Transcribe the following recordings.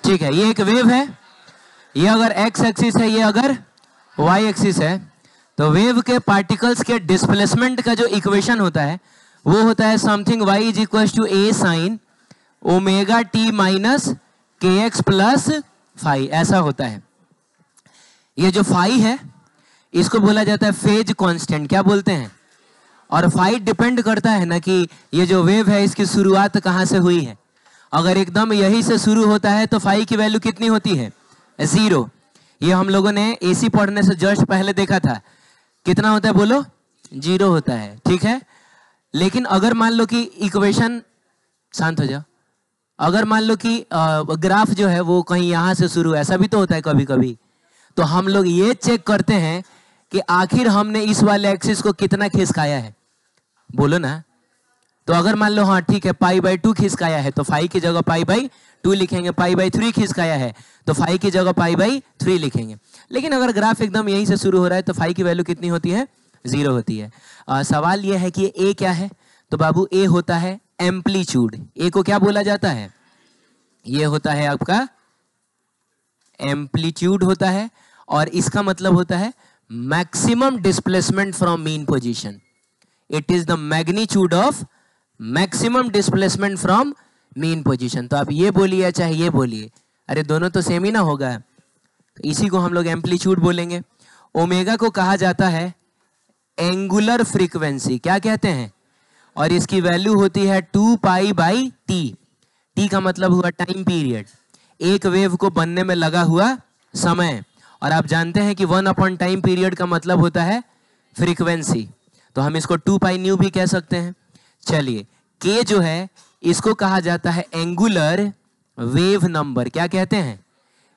ठीक है, ये एक वेव है, ये अगर एक्स एक्सिस है, ये अगर वाई एक्सिस है, तो वेव के पार्टिकल्स के डिस्प्लेसमेंट का जो इक्वेशन होता है वो होता है something y is equal to A sine omega t minus k x plus phi, ऐसा होता है। ये जो फाई है इसको बोला जाता है फेज कांस्टेंट, क्या बोलते हैं? और फाई डिपेंड करता है ना कि ये जो वेव है इसकी शुरुआत कहाँ से हुई है। अगर एकदम यही से शुरू होता है तो फाई की वैल्यू कितनी होती है? 0। ये हम लोगों ने एसी पढ़ने से जस्ट पहले देखा था, कितना होता है बोलो? 0 होता है, ठीक है। लेकिन अगर मान लो कि इक्वेशन, शांत हो जाओ, अगर मान लो कि ग्राफ जो है वो कहीं यहाँ से शुरू, ऐसा भी तो होता है कभी कभी, तो हम लोग ये चेक करते हैं कि आखिर हमने इस वाले एक्सिस को कितना खिसकाया है, बोलो ना। तो अगर मान लो हाँ ठीक है π/2 खिसकाया है तो फाई की जगह π/2 लिखेंगे, π/3 खिसकाया है तो फाई की जगह π/3 लिखेंगे। लेकिन अगर ग्राफ एकदम यहीं से शुरू हो रहा है तो फाई की वैल्यू कितनी होती है? 0 होती है। सवाल यह है कि ए क्या है? तो बाबू ए होता है एम्पलीट्यूड। ए को क्या बोला जाता है? ये होता है आपका एम्पलीट्यूड होता है, और इसका मतलब होता है maximum displacement from mean position. It is the magnitude of maximum displacement from mean position. तो आप ये बोलिए या चाहे ये बोलिए, अरे दोनों तो सेम ही ना होगा, तो इसी को हम लोग एम्पलीट्यूड बोलेंगे। ओमेगा को कहा जाता है एंगुलर फ्रीक्वेंसी, क्या कहते हैं? और इसकी वैल्यू होती है 2π/t। टी का मतलब हुआ टाइम पीरियड, एक वेव को बनने में लगा हुआ समय, और आप जानते हैं कि 1 टाइम पीरियड का मतलब होता है फ्रीक्वेंसी, तो हम इसको 2πν भी कह सकते हैं। चलिए, के जो है इसको कहा जाता है एंगुलर वेव नंबर, क्या कहते हैं?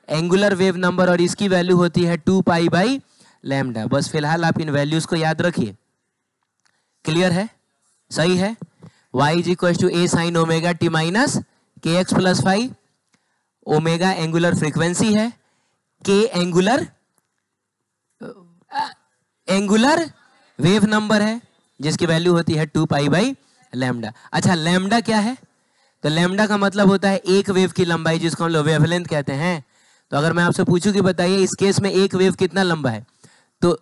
एंगुलर वेव नंबर, और इसकी वैल्यू होती है 2π/λ। बस फिलहाल आप इन वैल्यूज को याद रखिए। क्लियर है? सही है। y is equal to A sine omega t minus k x plus phi. Omega angular frequency है, के एंगुलर वेव नंबर है जिसकी वैल्यू होती है 2π/λ। अच्छा, लैम्डा क्या है? तो लैम्डा का मतलब होता है एक वेव की लंबाई, जिसको हम लोग वेवलेंथ कहते हैं। तो अगर मैं आपसे पूछूं कि बताइए इस केस में एक वेव कितना लंबा है, तो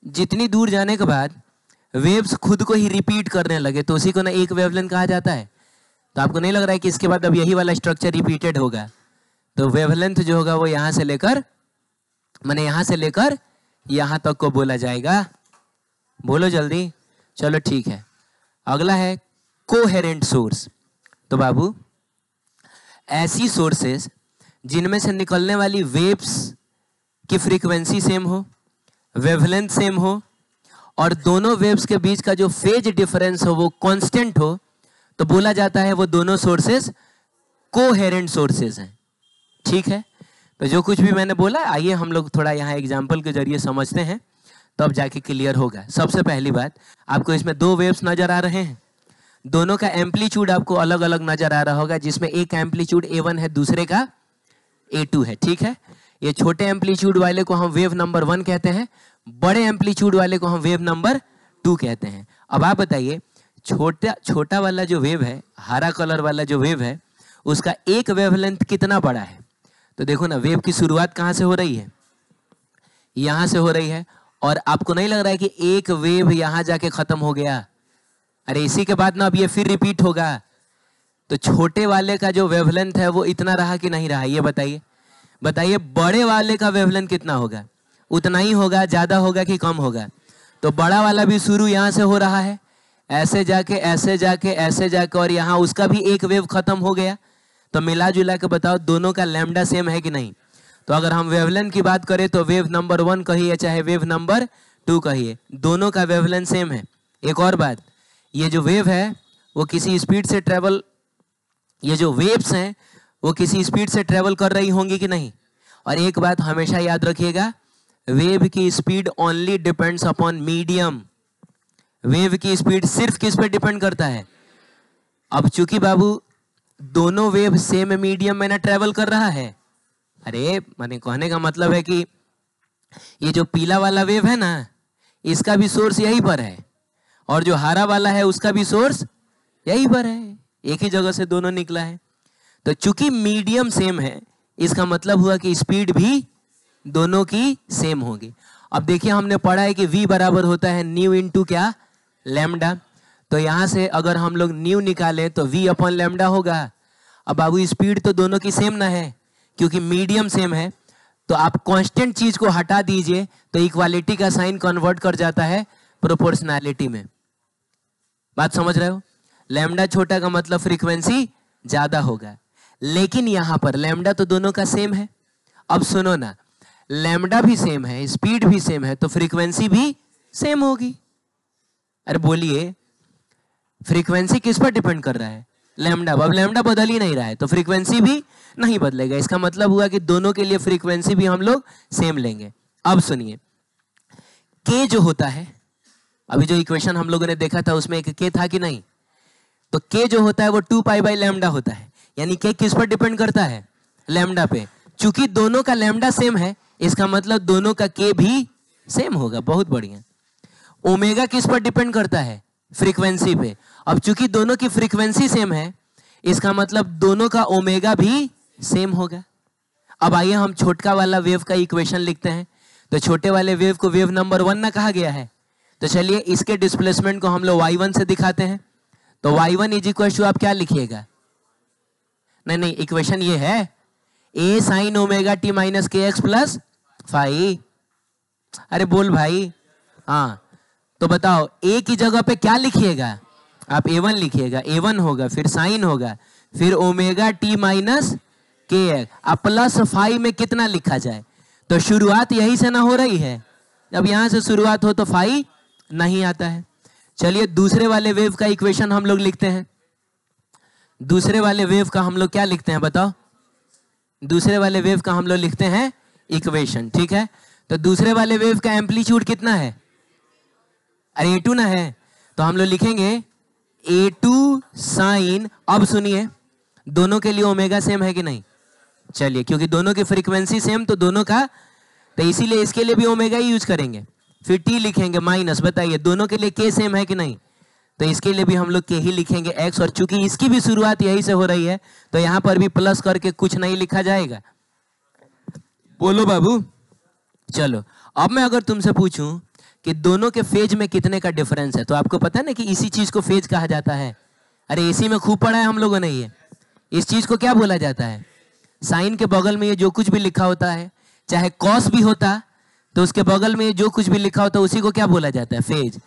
जितनी दूर जाने के बाद वेव्स खुद को ही रिपीट करने लगे तो उसी को ना एक वेवलेंथ कहा जाता है। तो आपको नहीं लग रहा है कि इसके बाद अब यही वाला स्ट्रक्चर रिपीटेड होगा? तो वेवलेंथ जो होगा वो यहां से लेकर, माने यहां से लेकर यहां तक को बोला जाएगा। बोलो जल्दी। चलो ठीक है, अगला है कोहेरेंट सोर्स। तो बाबू, ऐसी सोर्सेस जिनमें से निकलने वाली वेव्स की फ्रीक्वेंसी सेम हो, वेवलेंथ सेम हो, और दोनों वेव्स के बीच का जो फेज डिफरेंस हो वो कांस्टेंट हो, तो बोला जाता है वो दोनों सोर्सेस कोहेरेंट सोर्सेस हैं। ठीक है, तो जो कुछ भी मैंने बोला, आइए हम लोग थोड़ा यहाँ एग्जाम्पल के जरिए समझते हैं, तब जाके क्लियर होगा। सबसे पहली बात, आपको इसमें दो वेव्स नजर आ रहे हैं, दोनों का एम्पलीट्यूड आपको अलग अलग नजर आ रहा होगा, जिसमें एक का एम्पलीट्यूड A1 है, दूसरे का A2 है। ठीक है, ये छोटे एम्पलीट्यूड वाले को हम वेव नंबर 1 कहते हैं, बड़े एम्पलीट्यूड वाले को हम वेव नंबर 2 कहते हैं। अब आप बताइए, छोटा वाला जो वेव है, हरा कलर वाला जो वेव है, उसका एक वेवलेंथ कितना बड़ा है? तो देखो ना, वेव की शुरुआत कहाँ से हो रही है? यहां से हो रही है, और आपको नहीं लग रहा है कि एक वेव यहां जाके खत्म हो गया? अरे इसी के बाद ना अब ये फिर रिपीट होगा। तो छोटे वाले का जो वेवलेंथ है वो इतना रहा कि नहीं रहा, ये बताइए। बताइए बड़े वाले का वेवलेंथ कितना होगा? उतना ही होगा, ज्यादा होगा कि कम होगा? तो बड़ा वाला भी शुरू यहां से हो रहा है, ऐसे जाके ऐसे जाके ऐसे जाके, और यहाँ उसका भी एक वेव खत्म हो गया। तो मिला जुला के बताओ दोनों का लैम्डा सेम है कि नहीं? तो अगर हम वेवलेंथ की बात करें तो वेव नंबर 1 कहिए चाहे वेव नंबर 2 कहिए, दोनों का वेवलेंथ सेम है। एक और बात, ये जो वेव है वो किसी स्पीड से ट्रेवल, ये जो वेव्स हैं वो किसी स्पीड से ट्रेवल कर रही होंगी कि नहीं? और एक बात हमेशा याद रखिएगा, वेव की speed only depends upon medium. Wave की स्पीड सिर्फ किस पे डिपेंड करता है? अब चूंकि बाबू दोनों वेव सेम मीडियम में ना ट्रेवल कर रहा है, अरे माने कहने का मतलब है कि ये जो पीला वाला वेव है ना, इसका भी सोर्स यहीं पर है, और जो हरा वाला है उसका भी सोर्स यहीं पर है। एक ही जगह से दोनों निकला है। तो चूंकि मीडियम सेम है, इसका मतलब हुआ कि स्पीड भी दोनों की सेम होगी। अब देखिए हमने पढ़ा है कि v बराबर होता है न्यू इंटू क्या, लैम्डा। तो यहां से अगर हम लोग न्यू निकालें तो v अपॉन लैम्डा होगा। अब बाबू स्पीड तो दोनों की सेम ना है, क्योंकि मीडियम सेम है। तो आप कांस्टेंट चीज को हटा दीजिए तो इक्वालिटी का साइन कन्वर्ट कर जाता है प्रोपोर्शनैलिटी में। बात समझ रहे हो? लैम्डा छोटा का मतलब फ्रीक्वेंसी ज्यादा होगा, लेकिन यहां पर लैम्डा तो दोनों का सेम है। अब सुनो ना, लैम्डा भी सेम है, स्पीड भी सेम है, तो फ्रीक्वेंसी भी सेम होगी। अरे बोलिए, फ्रीक्वेंसी किस पर डिपेंड कर रहा है? लैम्डा। अब लैम्डा बदल ही नहीं रहा है तो फ्रीक्वेंसी भी नहीं बदलेगा। इसका मतलब हुआ कि दोनों के लिए फ्रीक्वेंसी भी हम लोग सेम लेंगे। अब सुनिए, के जो होता है, अभी जो इक्वेशन हम लोगों ने देखा था उसमें एक के था कि नहीं? तो के जो होता है वो 2 पाई बाई लैम्डा होता है। यानी के किस पर डिपेंड करता है? लैम्डा पे। चूंकि दोनों का लैम्डा सेम है, इसका मतलब दोनों का के भी सेम होगा। बहुत बढ़िया। ओमेगा किस पर डिपेंड करता है? फ्रीक्वेंसी पे। अब चूंकि दोनों की फ्रीक्वेंसी सेम है, इसका मतलब दोनों का ओमेगा भी सेम होगा। अब आइए हम छोटा वाला वेव का इक्वेशन लिखते हैं। तो छोटे वाले वेव को वेव नंबर 1 ना कहा गया है। तो चलिए इसके डिस्प्लेसमेंट को हम लोग y1 से दिखाते हैं। तो y1 इज इक्वल टू, आप क्या लिखिएगा? नहीं, इक्वेशन ये है a sign omega t minus k x plus five. अरे बोल भाई। हाँ, तो बताओ a की जगह पे क्या लिखिएगा? आप a1 लिखिएगा। a1 होगा, फिर साइन होगा, फिर omega t minus k x. अब प्लस 5 में कितना लिखा जाए? तो शुरुआत यही से ना हो रही है। जब यहां से शुरुआत हो तो 5 नहीं आता है। चलिए दूसरे वाले वेव का इक्वेशन हम लोग लिखते हैं। दूसरे वाले वेव का हम लोग क्या लिखते हैं बताओ? दूसरे वाले वेव का हम लोग लिखते हैं इक्वेशन, ठीक है? तो दूसरे वाले वेव का एम्पलीट्यूड कितना है? अरे a2 ना है, तो हम लोग लिखेंगे a2 साइन। अब सुनिए, दोनों के लिए ओमेगा सेम है कि नहीं? चलिए, क्योंकि दोनों की फ्रीक्वेंसी सेम तो दोनों का, तो इसीलिए इसके लिए भी ओमेगा ही यूज करेंगे। फिर t लिखेंगे माइनस। बताइए दोनों के लिए k सेम है कि नहीं? तो इसके लिए भी हम लोग k ही लिखेंगे x। और चूंकि इसकी भी शुरुआत यही से हो रही है तो यहां पर भी प्लस करके कुछ नहीं लिखा जाएगा। बोलो बाबू। चलो अब मैं अगर तुमसे पूछूं कि दोनों के फेज में कितने का डिफरेंस है, तो आपको पता है ना कि इसी चीज को फेज कहा जाता है। अरे इसी में खूब पढ़ा है हम लोगों ने ये। इस चीज को क्या बोला जाता है? साइन के बगल में ये जो कुछ भी लिखा होता है, चाहे कॉस भी होता तो उसके बगल में जो कुछ भी लिखा होता है उसी को क्या बोला जाता है? फेज।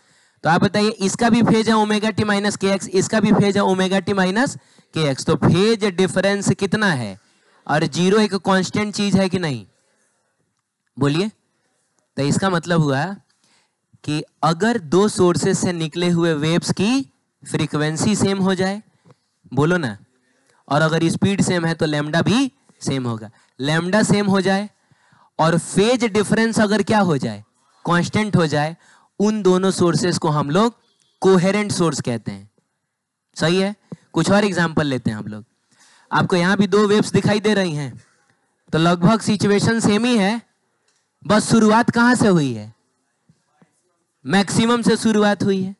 तो आप बताइए, इसका भी फेज है omega t minus k x, इसका भी फेज है omega t minus k x. तो फेज डिफरेंस कितना है? और 0 एक कांस्टेंट चीज है कि नहीं? बोलिए। तो इसका मतलब हुआ कि अगर दो सोर्सेस से निकले हुए वेव्स की फ्रीक्वेंसी सेम हो जाए, बोलो ना, और अगर स्पीड सेम है तो लैम्डा भी सेम होगा। लैम्डा सेम हो जाए और फेज डिफरेंस अगर क्या हो जाए? कांस्टेंट हो जाए, उन दोनों सोर्सेस को हम लोग कोहेरेंट सोर्स कहते हैं। सही है? कुछ और एग्जांपल लेते हैं हम लोग। आपको यहां भी दो वेव्स दिखाई दे रही हैं, तो लगभग सिचुएशन सेम ही है, बस शुरुआत कहां से हुई है? मैक्सिमम से शुरुआत हुई है।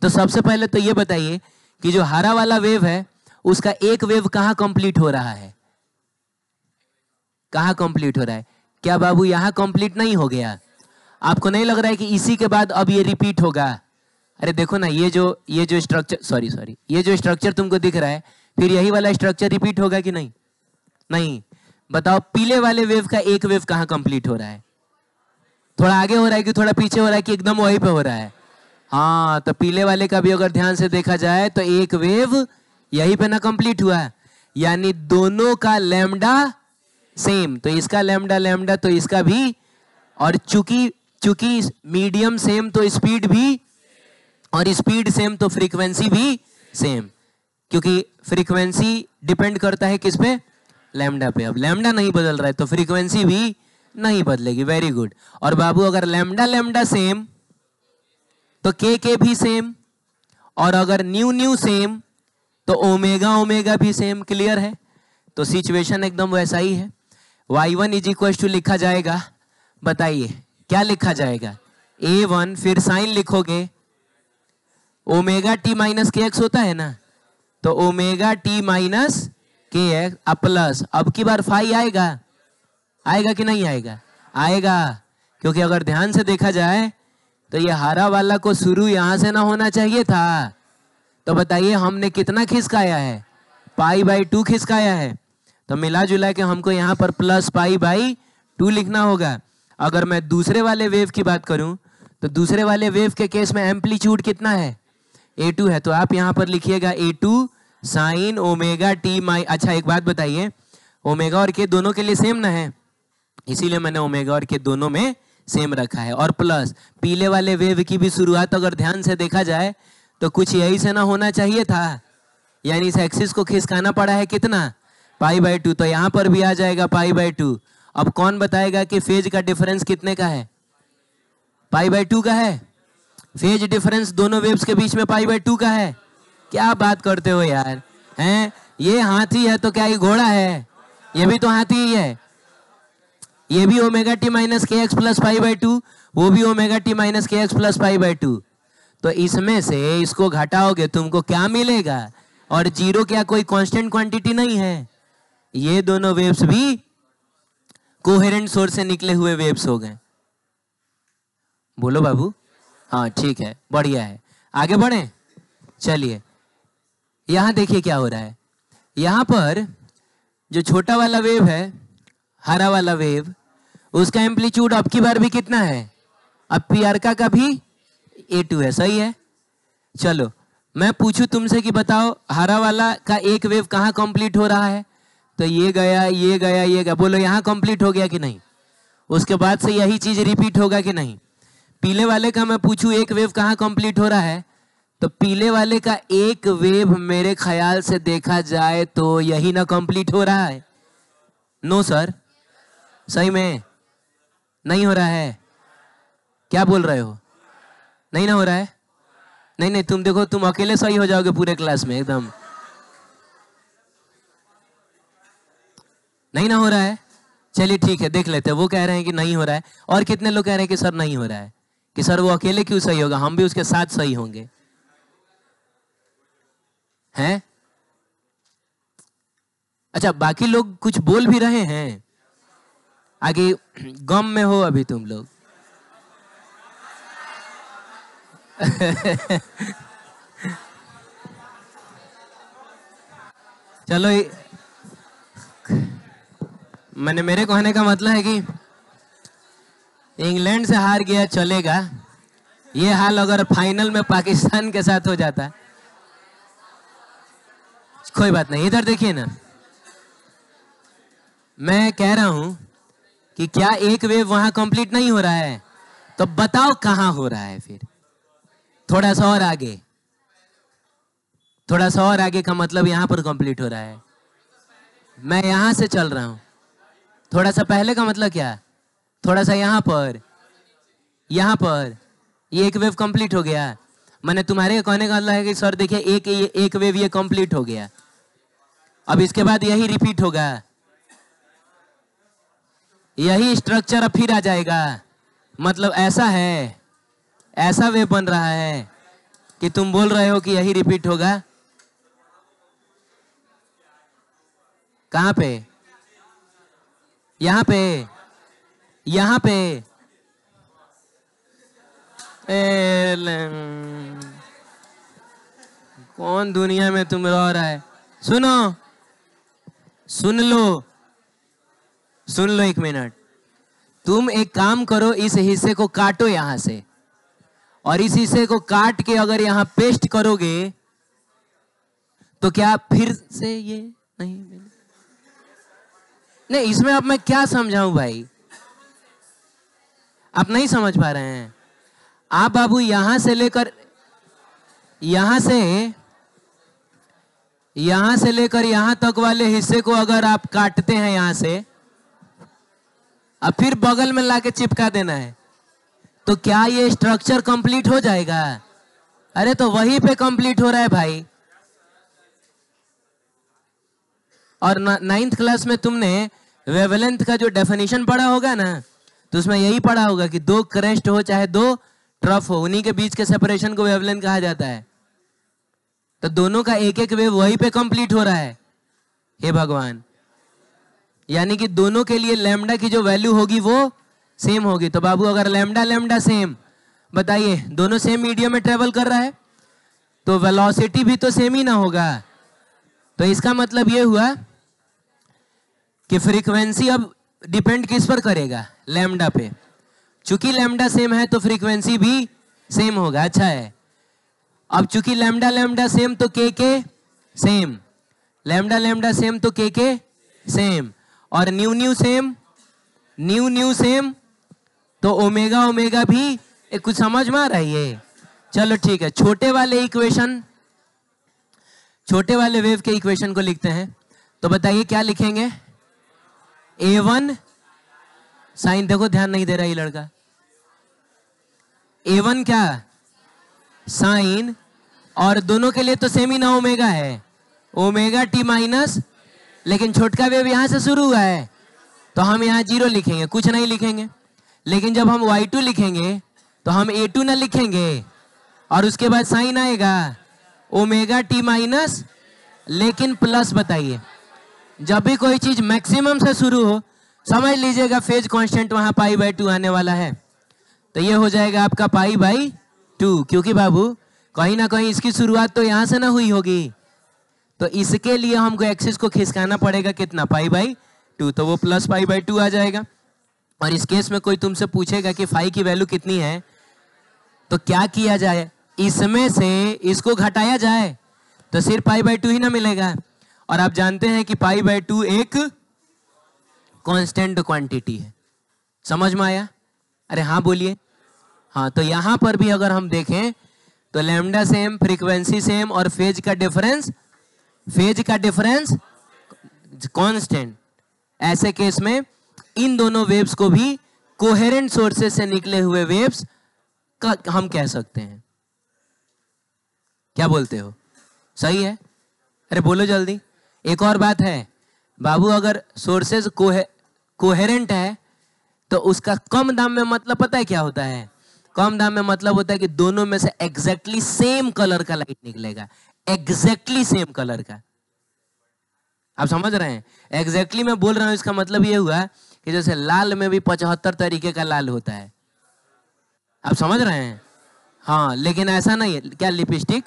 तो सबसे पहले तो ये बताइए कि जो हरा वाला वेव है उसका एक वेव कहां कंप्लीट हो रहा है? कहां कंप्लीट हो रहा है? क्या बाबू यहां कंप्लीट नहीं हो गया? आपको नहीं लग रहा है कि इसी के बाद अब ये रिपीट होगा? अरे देखो ना, ये जो स्ट्रक्चर, सॉरी ये जो स्ट्रक्चर तुमको दिख रहा है, फिर यही वाला स्ट्रक्चर रिपीट होगा कि नहीं? नहीं। बताओ पीले वाले वेव का एक वेव कहां कंप्लीट हो रहा है? थोड़ा आगे हो रहा है कि थोड़ा पीछे हो रहा है कि एकदम वहीं पे हो रहा है? हाँ, तो पीले वाले का भी अगर ध्यान से देखा जाए तो एक वेव यहीं पे ना कंप्लीट हुआ, यानी दोनों का लैम्डा सेम। तो इसका लैम्डा लैम्डा तो इसका भी, और चूंकि मीडियम सेम तो स्पीड भी, और स्पीड सेम तो फ्रीक्वेंसी भी सेम, क्योंकि फ्रीक्वेंसी डिपेंड करता है किस पे? लैम्डा पे। अब लैम्डा नहीं बदल रहा है तो फ्रीक्वेंसी भी नहीं बदलेगी। Very good. और बाबू अगर लैम्डा लैम्डा सेम तो के भी सेम, और अगर न्यू न्यू सेम तो ओमेगा ओमेगा भी सेम। क्लियर है? तो सिचुएशन एकदम वैसा ही है। y1 इज इक्वल टू लिखा जाएगा, बताइए क्या लिखा जाएगा? a1, फिर साइन लिखोगे, omega t minus k x होता है ना, तो omega t minus k x अब प्लस, अब की बार फाई आएगा, आएगा कि नहीं आएगा? आएगा, क्योंकि अगर ध्यान से देखा जाए तो ये हरा वाला को शुरू यहां से ना होना चाहिए था। तो बताइए हमने कितना खिसकाया है? पाई बाई 2 खिसकाया है। तो मिला जुला के हमको यहाँ पर प्लस पाई बाई 2 लिखना होगा। अगर मैं दूसरे वाले वेव की बात करूं तो दूसरे वाले वेव के केस में एम्पलीट्यूड कितना है? A2 है। तो आप यहाँ पर लिखिएगा A2 साइन ओमेगा टी माई। अच्छा एक बात बताइए, ओमेगा और के दोनों के लिए सेम ना है, इसीलिए मैंने ओमेगा और के दोनों में सेम रखा है। और प्लस पीले वाले वेव की भी शुरुआत अगर ध्यान से देखा जाए तो कुछ यही से ना होना चाहिए था, यानी इस एक्सिस को खिसकाना पड़ा है कितना? Pi by 2। तो यहाँ पर भी आ जाएगा पाई बाई 2। अब कौन बताएगा कि फेज का डिफरेंस कितने का है? पाई बाई 2 का है। फेज डिफरेंस दोनों वेव्स के बीच में पाई बाई 2 का है। क्या बात करते हो यार, हैं? ये हाथी है तो क्या ये घोड़ा है? ये भी तो हाथी ही है। ये भी omega t minus k x plus pi by 2, वो भी omega t minus k x plus pi by 2। तो इसमें से इसको घटाओगे तुमको क्या मिलेगा? और जीरो क्या कोई कांस्टेंट क्वांटिटी नहीं है? ये दोनों वेव्स भी कोहेरेंट सोर्स से निकले हुए वेव्स हो गए। बोलो बाबू। हाँ ठीक है, बढ़िया है। आगे बढ़े, चलिए यहां देखिए क्या हो रहा है। यहां पर जो छोटा वाला वेव है, हरा वाला वेव, उसका एम्पलीट्यूड अब की बार भी कितना है? अब पियरका का भी A2 है, सही है। चलो मैं पूछूं तुमसे कि बताओ हरा वाला का एक वेव कहाँ कंप्लीट हो रहा है? तो ये गया, ये गया, ये गया। बोलो यहाँ कंप्लीट हो गया कि नहीं? उसके बाद से यही चीज रिपीट होगा कि नहीं? पीले वाले का मैं पूछूं एक वेव कहाँ कंप्लीट हो रहा है? तो पीले वाले का एक वेव मेरे ख्याल से देखा जाए तो यही ना कंप्लीट हो रहा है। नो सर, सही में नहीं हो रहा है। क्या बोल रहे हो? नहीं ना हो रहा है? नहीं नहीं, तुम देखो, तुम अकेले सही हो जाओगे पूरे क्लास में एकदम। नहीं ना हो रहा है? चलिए ठीक है, देख लेते हैं। वो कह रहे हैं कि नहीं हो रहा है, और कितने लोग कह रहे हैं कि सर नहीं हो रहा है? कि सर वो अकेले क्यों सही होगा, हम भी उसके साथ सही होंगे, हैं? अच्छा, बाकी लोग कुछ बोल भी रहे हैं? आगे गम में हो अभी तुम लोग। चलो मैंने, मेरे कहने का मतलब है कि इंग्लैंड से हार गया चलेगा, ये हाल अगर फाइनल में पाकिस्तान के साथ हो जाता, कोई बात नहीं। इधर देखिए ना, मैं कह रहा हूं कि क्या एक वेव वहां कंप्लीट नहीं हो रहा है? तो बताओ कहां हो रहा है फिर? थोड़ा सा और आगे, थोड़ा सा और आगे का मतलब यहां पर कंप्लीट हो रहा है। मैं यहां से चल रहा हूं, थोड़ा सा पहले का मतलब क्या? थोड़ा सा यहां पर, यहां पर ये एक वेव कंप्लीट हो गया। मैंने तुम्हारे कहने का मतलब है कि सर देखिए एक वेव ये कंप्लीट हो गया, अब इसके बाद यही रिपीट होगा, यही स्ट्रक्चर अब फिर आ जाएगा। मतलब ऐसा है, ऐसा वेव बन रहा है कि तुम बोल रहे हो कि यही रिपीट होगा। कहां पे? यहां पे, यहां पे। कौन दुनिया में तुम रह रहा है? सुनो, सुन लो, सुन लो एक मिनट। तुम एक काम करो, इस हिस्से को काटो यहां से, और इस हिस्से को काट के अगर यहां पेस्ट करोगे तो क्या फिर से ये नहीं? नहीं, इसमें अब मैं क्या समझाऊं भाई? आप नहीं समझ पा रहे हैं। आप बाबू यहां से लेकर यहां से लेकर यहां तक वाले हिस्से को अगर आप काटते हैं यहां से, अब फिर बगल में लाके चिपका देना है, तो क्या ये स्ट्रक्चर कंप्लीट हो जाएगा? अरे तो वहीं पे कंप्लीट हो रहा है भाई। और 9th क्लास में तुमने वेवलेंथ का जो डेफिनेशन पढ़ा होगा ना, तो उसमें यही पढ़ा होगा कि दो क्रेस्ट हो चाहे दो ट्रफ हो, उन्हीं के बीच के सेपरेशन को वेवलेंथ कहा जाता है। तो दोनों का एक एक वेव वहीं पे कंप्लीट हो रहा है। हे भगवान, यानी कि दोनों के लिए लैम्डा की जो वैल्यू होगी वो सेम होगी। तो बाबू अगर लैम्डा लैम्डा सेम, बताइए दोनों सेम मीडियम में ट्रेवल कर रहा है तो वेलोसिटी भी तो सेम ही ना होगा। तो इसका मतलब ये हुआ कि फ्रीक्वेंसी अब डिपेंड किस पर करेगा, लैम्डा पे। चूंकि लैम्डा सेम है तो फ्रीक्वेंसी भी सेम होगा। अच्छा है, अब चूंकि लैम्डा लैम्डा सेम तो के सेम, लैम्डा लैम्डा सेम तो के सेम, और new new same, new new same तो ओमेगा ओमेगा भी। कुछ समझ में आ रहा है ये? चलो ठीक है, छोटे वाले इक्वेशन, छोटे वाले वेव के इक्वेशन को लिखते हैं। तो बताइए क्या लिखेंगे? A1 साइन, देखो ध्यान नहीं दे रहा ये लड़का। A1 क्या? साइन, और दोनों के लिए तो सेम ही ना ओमेगा है, ओमेगा टी माइनस, लेकिन छोटका वेव यहां से शुरू हुआ है तो हम यहाँ 0 लिखेंगे, कुछ नहीं लिखेंगे। लेकिन जब हम Y2 लिखेंगे तो हम A2 ना लिखेंगे, और उसके बाद साइन आएगा ओमेगा टी माइनस, लेकिन प्लस। बताइए, जब भी कोई चीज मैक्सिमम से शुरू हो समझ लीजिएगा फेज कांस्टेंट वहां π/2 आने वाला है। तो ये हो जाएगा आपका π/2, क्योंकि बाबू कहीं ना कहीं इसकी शुरुआत तो यहां से ना हुई होगी। तो इसके लिए हमको एक्सिस को खिसकाना पड़ेगा कितना, π/2, तो वो प्लस π/2 आ जाएगा। और इस केस में कोई तुमसे पूछेगा कि फाई की वैल्यू कितनी है, तो क्या किया जाए, इसमें से इसको घटाया जाए तो सिर्फ π/2 ही ना मिलेगा। और आप जानते हैं कि π/2 एक कांस्टेंट क्वांटिटी है। समझ में आया? अरे हाँ बोलिए। हाँ, तो यहां पर भी अगर हम देखें तो लैम्डा सेम, फ्रीक्वेंसी सेम, और फेज का डिफरेंस, फेज का डिफरेंस कांस्टेंट। ऐसे केस में इन दोनों वेव्स को भी कोहेरेंट सोर्सेस से निकले हुए वेव्स का हम कह सकते हैं। क्या बोलते हो? सही है? अरे बोलो जल्दी। एक और बात है बाबू, अगर सोर्सेज कोहेरेंट है तो उसका कम दाम में मतलब पता है क्या होता है? कम दाम में मतलब होता है कि दोनों में से एग्जैक्टली सेम कलर का लाइट निकलेगा, एग्जैक्टली सेम कलर का। आप समझ रहे हैं? एग्जैक्टली मैं बोल रहा हूं, इसका मतलब ये हुआ कि जैसे लाल में भी 75 तरीके का लाल होता है। आप समझ रहे हैं? हाँ, लेकिन ऐसा नहीं है। क्या लिपस्टिक?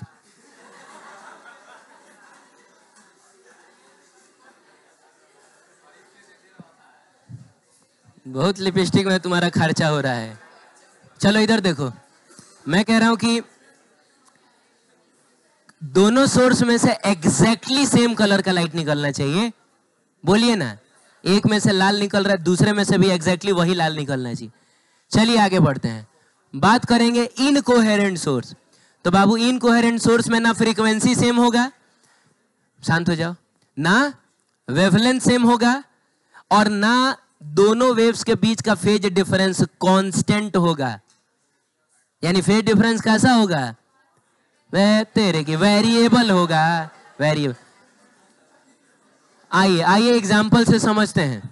बहुत लिपस्टिक में तुम्हारा खर्चा हो रहा है। चलो इधर देखो, मैं कह रहा हूं कि दोनों सोर्स में से एग्जैक्टली सेम कलर का लाइट निकलना चाहिए। बोलिए ना, एक में से लाल निकल रहा है, दूसरे में से भी एग्जैक्टली वही लाल निकलना चाहिए। चलिए आगे बढ़ते हैं, बात करेंगे इनकोहेरेंट सोर्स। तो बाबू इनकोहेरेंट सोर्स में ना फ्रीक्वेंसी सेम होगा, शांत हो जाओ, ना वेवलेंथ सेम होगा, और ना दोनों वेव्स के बीच का फेज डिफरेंस कांस्टेंट होगा। यानी फेज डिफरेंस कैसा होगा? वह तेरे की वेरिएबल होगा, वेरिएबल। आइए आइए एग्जांपल से समझते हैं,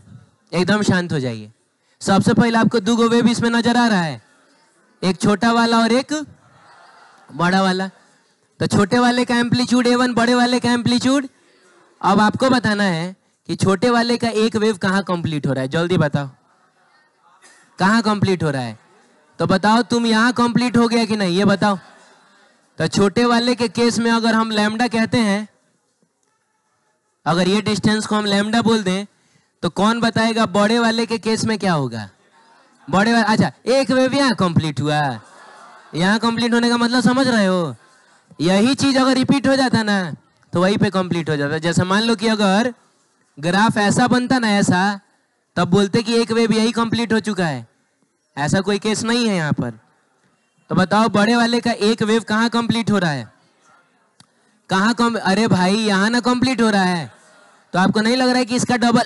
एकदम शांत हो जाइए। सबसे पहले आपको दो वेव इसमें नजर आ रहा है, एक छोटा वाला और एक बड़ा वाला। तो छोटे वाले का एम्पलीट्यूड A1, बड़े वाले का एम्पलीट्यूड। अब आपको बताना है कि छोटे वाले का एक वेव कहां कंप्लीट हो रहा है, जल्दी बताओ कहां कंप्लीट हो रहा है। तो बताओ तुम, यहां कंप्लीट हो गया कि नहीं, ये बताओ। तो छोटे वाले के केस में अगर हम लैम्डा कहते हैं, अगर ये डिस्टेंस को हम लैम्डा बोल दें, तो कौन बताएगा बड़े वाले के केस में क्या होगा? बड़े वाले, अच्छा एक वेव यहाँ कंप्लीट हुआ, यहाँ कंप्लीट होने का मतलब समझ रहे हो? यही चीज अगर रिपीट हो जाता ना तो वहीं पे कंप्लीट हो जाता। जैसे मान लो कि अगर ग्राफ ऐसा बनता ना ऐसा, तब बोलते कि एक वेव यही कंप्लीट हो चुका है। ऐसा कोई केस नहीं है यहाँ पर। तो बताओ बड़े वाले का एक वेव कहाँ कंप्लीट हो रहा है, कहाँ कम? अरे भाई यहाँ ना कंप्लीट हो रहा है, तो आपको नहीं लग रहा है कि इसका डबल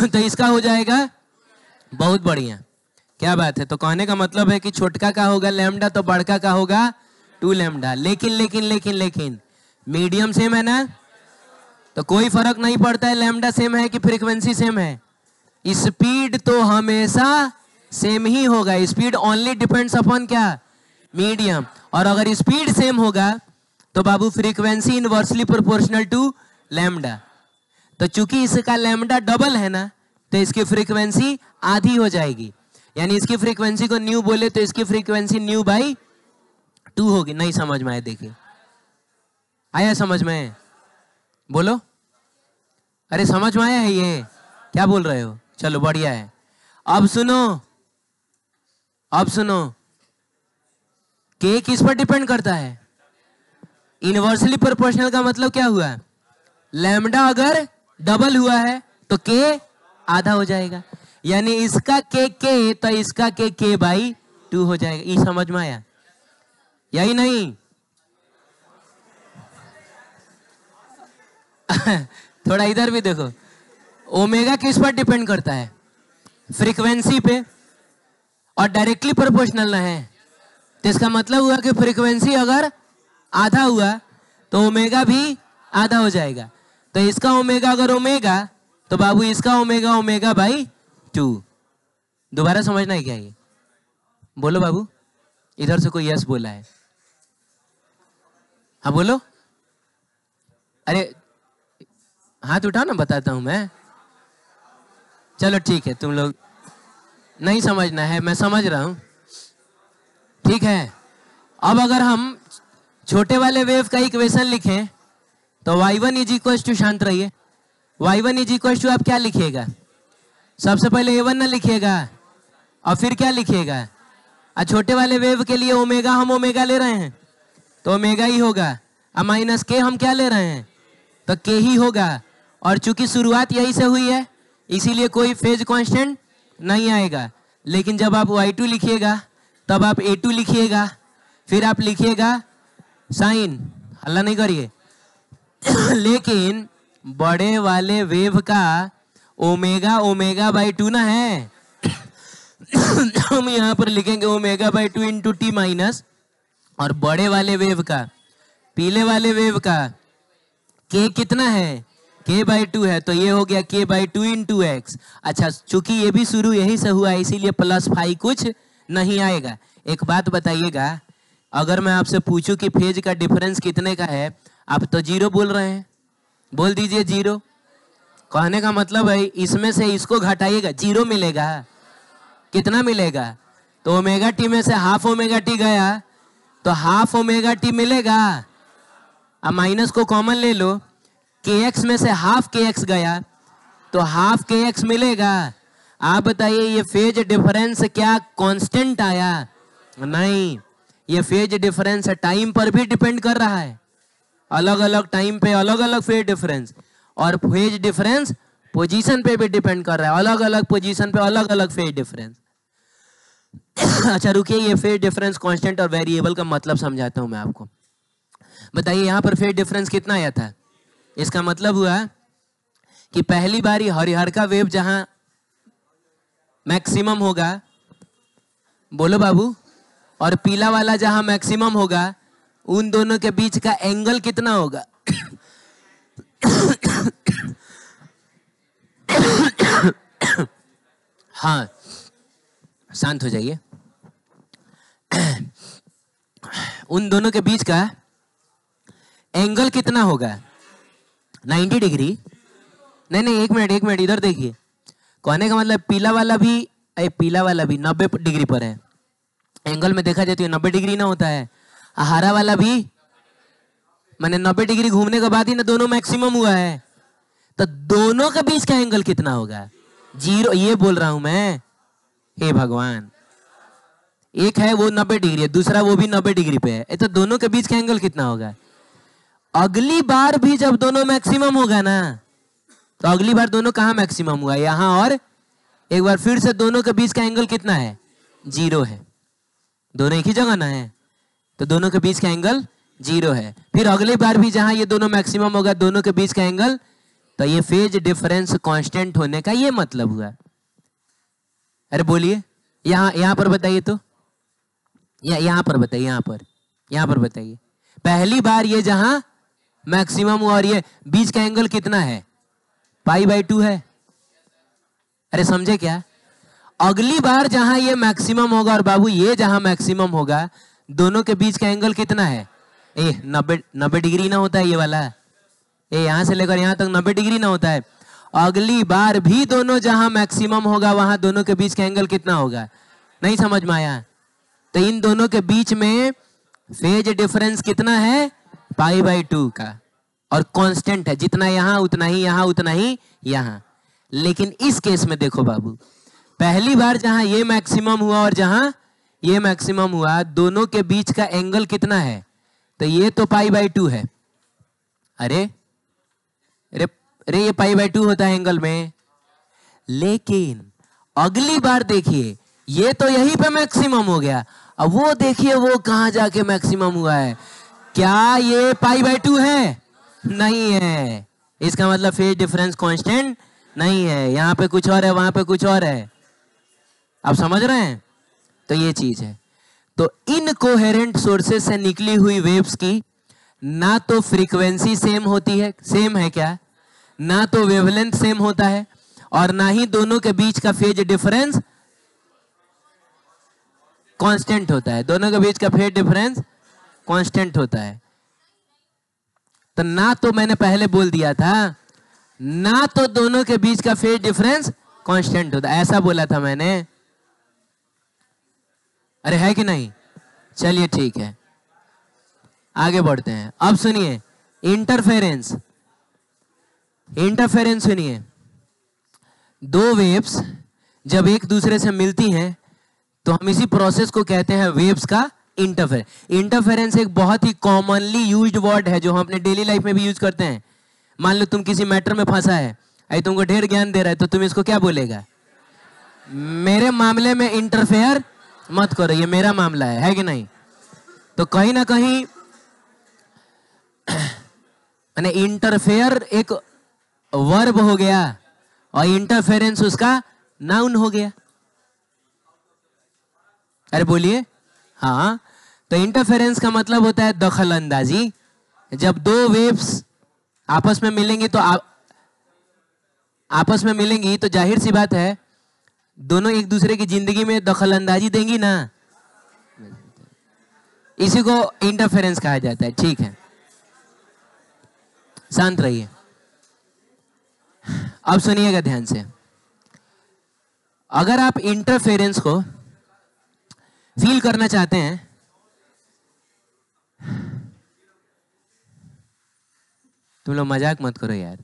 तो इसका हो जाएगा। बहुत बढ़िया, क्या बात है। तो कहने का मतलब है कि छोटका का होगा लैम्डा तो बड़का का होगा 2 लैम्डा। लेकिन लेकिन लेकिन लेकिन मीडियम सेम है ना, तो कोई फर्क नहीं पड़ता है लैम्डा सेम है कि फ्रीक्वेंसी सेम है, स्पीड तो हमेशा सेम ही होगा। स्पीड ओनली डिपेंड्स अपॉन क्या? मीडियम। और अगर स्पीड सेम होगा तो बाबू frequency inversely proportional to lambda. तो चूंकि इसका लैम्डा डबल है ना, तो इसकी फ्रीक्वेंसी आधी हो जाएगी, यानी इसकी फ्रीक्वेंसी को न्यू बोले तो इसकी फ्रीक्वेंसी न्यू बाई 2 होगी। नहीं समझ में आया? देखिए, आया समझ में? बोलो, अरे समझ में आया है? ये क्या बोल रहे हो? चलो बढ़िया है। अब सुनो, अब सुनो, के किस पर डिपेंड करता है? इनवर्सली प्रोपोर्शनल का मतलब क्या हुआ? लैम्डा अगर डबल हुआ है तो के आधा हो जाएगा, यानी इसका के तो इसका के बाई 2 हो जाएगा। ये समझ में आया? यही नहीं थोड़ा इधर भी देखो, ओमेगा किस पर डिपेंड करता है? फ्रीक्वेंसी पे, और डायरेक्टली प्रोपोर्शनल ना है, तो इसका मतलब हुआ कि फ्रीक्वेंसी अगर आधा हुआ तो ओमेगा भी आधा हो जाएगा। तो इसका ओमेगा अगर ओमेगा, तो बाबू इसका ओमेगा ओमेगा बाई 2। दोबारा समझना है क्या ये? बोलो बाबू, इधर से कोई यस बोला है? हाँ बोलो, अरे हाथ उठाओ ना, बताता हूं मैं। चलो ठीक है, तुम लोग नहीं समझना है, मैं समझ रहा हूं, ठीक है। अब अगर हम छोटे वाले वेव का इक्वेशन लिखें तो y1 इज इक्वल टू, शांत रहिए, y1 इज इक्वल टू आप क्या लिखिएगा? सबसे पहले a1 ना लिखिएगा, और फिर क्या लिखिएगा? छोटे वाले वेव के लिए ओमेगा, हम ओमेगा ले रहे हैं तो ओमेगा ही होगा, और माइनस के हम क्या ले रहे हैं? तो के ही होगा। और चूंकि शुरुआत यही से हुई है इसीलिए कोई फेज कांस्टेंट नहीं आएगा। लेकिन जब आप y2 लिखिएगा तब आप a2 लिखिएगा, फिर आप लिखिएगा साइन, हल्ला नहीं करिए लेकिन बड़े वाले वेव का ओमेगा ओमेगा बाई 2 ना है हम यहाँ पर लिखेंगे omega by 2 into T minus, और बड़े वाले वेव का, पीले वाले वेव का के कितना है? के बाई 2 है, तो ये हो गया के बाई 2 इंटू एक्स। अच्छा, चूंकि ये भी शुरू यही से हुआ है इसीलिए प्लस फाई कुछ नहीं आएगा। एक बात बताइएगा, अगर मैं आपसे पूछूं कि फेज का डिफरेंस कितने का है, आप तो 0 बोल रहे हैं, बोल दीजिए 0। कहने का मतलब है इसमें से इसको घटाइएगा 0 मिलेगा। कितना मिलेगा? तो ओमेगा टी में से हाफ ओमेगा टी गया तो हाफ ओमेगा टी मिलेगा। अब माइनस को कॉमन ले लो, के एक्स में से हाफ के एक्स गया तो हाफ के एक्स मिलेगा। आप बताइए ये फेज डिफरेंस क्या कांस्टेंट आया? नहीं, ये फेज डिफरेंस टाइम पर भी डिपेंड कर रहा है, अलग अलग टाइम पे अलग अलग फेज डिफरेंस, और फेज डिफरेंस पोजीशन पे भी डिपेंड कर रहा है, अलग अलग पोजीशन पे अलग अलग फेज डिफरेंस अच्छा रुकिए, ये फेज डिफरेंस कांस्टेंट और वेरिएबल का मतलब समझाता हूं मैं आपको। बताइए यहाँ पर फेज डिफरेंस कितना आया था? इसका मतलब हुआ कि पहली बारी हरिहर का वेव जहां मैक्सिमम होगा, बोलो बाबू, और पीला वाला जहां मैक्सिमम होगा, उन दोनों के बीच का एंगल कितना होगा? हाँ, शांत हो जाइए उन दोनों के बीच का एंगल कितना होगा? 90 डिग्री? नहीं, एक मिनट इधर देखिए। कहने का मतलब पीला वाला भी 90 डिग्री पर है, एंगल में देखा जाए तो 90 डिग्री ना होता है। हरा वाला भी मैंने 90 डिग्री घूमने के बाद ही ना दोनों मैक्सिमम हुआ है, तो दोनों के बीच का एंगल कितना होगा? 0। ये बोल रहा हूं मैं, हे भगवान, एक है वो 90 डिग्री है, दूसरा वो भी 90 डिग्री पे है, तो दोनों के बीच का एंगल कितना होगा? अगली बार भी जब दोनों मैक्सिमम होगा ना, तो अगली बार दोनों कहाँ मैक्सिमम हुआ? यहाँ, और एक बार फिर से दोनों के बीच का एंगल कितना है? 0 है। दोनों एक ही जगह ना है, तो दोनों के बीच का एंगल 0 है। फिर अगली बार भी जहां ये दोनों मैक्सिमम होगा, दोनों के बीच का एंगल, तो ये फेज डिफरेंस कांस्टेंट होने का ये मतलब हुआ। अरे बोलिए, यहां पर बताइए तो, यहां पर बताइए, यहां पर बताइए। पहली बार ये जहां मैक्सिमम हुआ और ये बीच का एंगल कितना है? पाई बाई 2 है। अरे समझे क्या? अगली बार जहां ये मैक्सिमम होगा और बाबू ये जहां मैक्सिमम होगा, दोनों के बीच का एंगल कितना है? 90 डिग्री ना होता है ये वाला, यहां से लेकर यहां तक 90 डिग्री ना होता है। अगली बार भी दोनों जहां मैक्सिमम होगा वहां दोनों के बीच का एंगल कितना होगा? नहीं समझ में आया? तो इन दोनों के बीच में फेज डिफरेंस कितना है? π/2 का, और कांस्टेंट है, जितना यहां उतना ही यहां उतना ही यहां। लेकिन इस केस में देखो बाबू, पहली बार जहां ये मैक्सिमम हुआ और जहां ये मैक्सिमम हुआ, दोनों के बीच का एंगल कितना है? तो ये तो π/2 है। अरे अरे अरे ये π/2 होता है एंगल में। लेकिन अगली बार देखिए, ये तो यहीं पे मैक्सिमम हो गया, अब वो देखिए वो कहां जाके मैक्सिमम हुआ है। क्या ये π/2 है? नहीं है। इसका मतलब फेज डिफरेंस कांस्टेंट नहीं है, यहां पे कुछ और है वहां पे कुछ और है। आप समझ रहे हैं? तो ये चीज है। तो इनकोहेरेंट सोर्सेस से निकली हुई वेव्स की ना तो फ्रीक्वेंसी सेम होती है, सेम है क्या, ना तो वेवलेंथ सेम होता है, और ना ही दोनों के बीच का फेज डिफरेंस कांस्टेंट होता है। दोनों के बीच का फेज डिफरेंस कांस्टेंट होता है। तो ना तो मैंने पहले बोल दिया था, ना तो दोनों के बीच का फेज डिफरेंस कांस्टेंट होता है, ऐसा बोला था मैंने। अरे है कि नहीं? चलिए ठीक है, आगे बढ़ते हैं। अब सुनिए इंटरफेरेंस। इंटरफेरेंस सुनिए, दो वेव्स जब एक दूसरे से मिलती हैं तो हम इसी प्रोसेस को कहते हैं वेव्स का इंटरफेरेंस। इंटरफेरेंस एक बहुत ही कॉमनली यूज्ड वर्ड है जो हम अपने डेली लाइफ में भी यूज करते हैं। मान लो तुम किसी मैटर में फंसा है, अरे तुमको ढेर ज्ञान दे रहा है, तो तुम इसको क्या बोलेगा? मेरे मामले में इंटरफेयर मत करो, ये मेरा मामला है कि नहीं? तो कहीं ना कहीं मैंने इंटरफेयर एक वर्ब हो गया और इंटरफेरेंस उसका नाउन हो गया। अरे बोलिए। हाँ, तो इंटरफेरेंस का मतलब होता है दखल अंदाजी। जब दो वेव्स आपस में मिलेंगी तो आपस में मिलेंगी तो जाहिर सी बात है दोनों एक दूसरे की जिंदगी में दखल अंदाजी देंगी ना, इसी को इंटरफेरेंस कहा जाता है। ठीक है, शांत रहिए। अब सुनिएगा ध्यान से, अगर आप इंटरफेरेंस को फील करना चाहते हैं, तुम लोग मजाक मत करो यार।